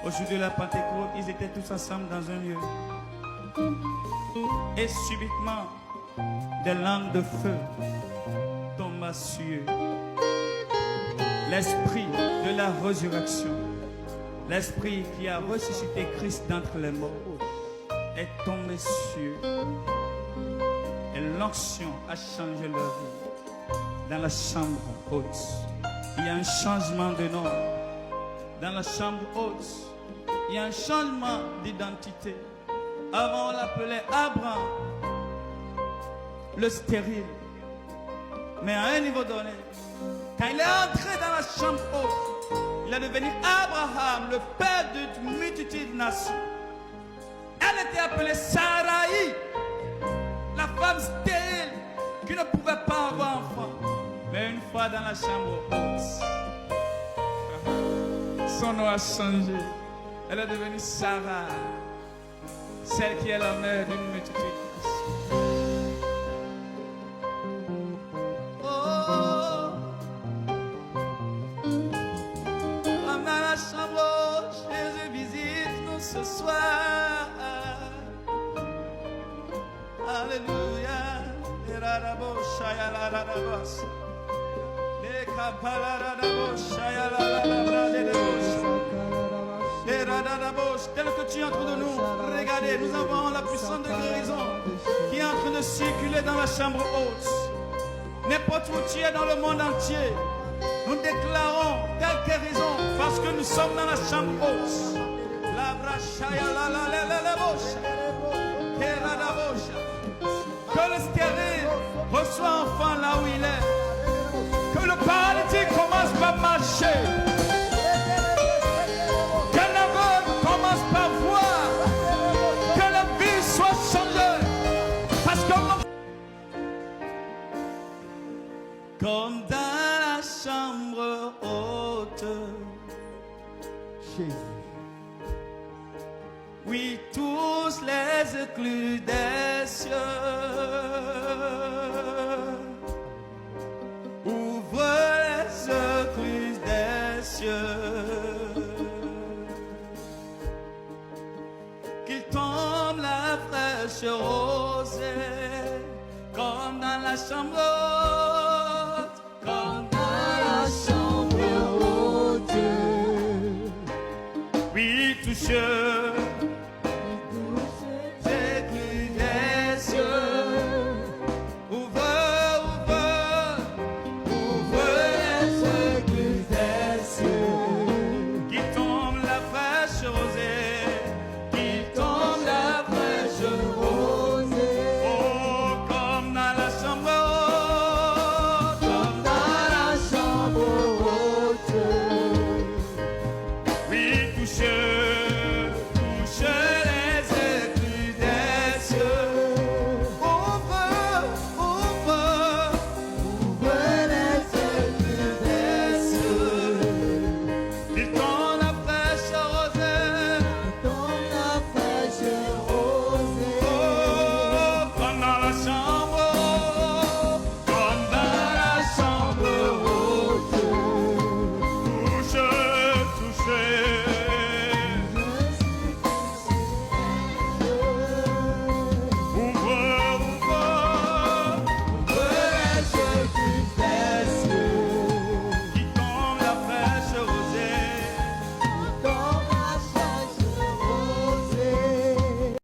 Au jour de la Pentecôte, ils étaient tous ensemble dans un lieu. Et subitement, des langues de feu tombent sur eux. L'esprit de la résurrection, l'esprit qui a ressuscité Christ d'entre les morts, est tombé sur eux. Et l'onction a changé leur vie. Dans la chambre haute, il y a un changement de nom. Dans la chambre haute, il y a un changement d'identité. Avant, on l'appelait Abraham, le stérile. Mais à un niveau donné, quand il est entré dans la chambre haute, il est devenu Abraham, le père d'une multitude de nations. Elle était appelée Sarai, la femme stérile qui ne pouvait pas avoir enfant. Mais une fois dans la chambre haute, son nom a changé. Elle est devenue Sarah, celle qui est la mère d'une multitude. Oh, comme dans la chambre haute, Jésus visite nous ce soir. Alléluia. Tel que tu es en train de nous regarder, nous avons la puissance de guérison qui est en train de circuler dans la chambre haute. N'importe où tu es dans le monde entier, nous déclarons telle guérison parce que nous sommes dans la chambre haute. Que le stérile reçoit enfant là où il est. Que le paralytique commence par marcher. Que l'aveugle commence par voir. Que la vie soit changée. Parce que comme dans la chambre haute, Jésus. Oui, tous les éclus des cieux ouvrent les éclus des cieux, qu'il tombe la fraîche rosée comme dans la chambre.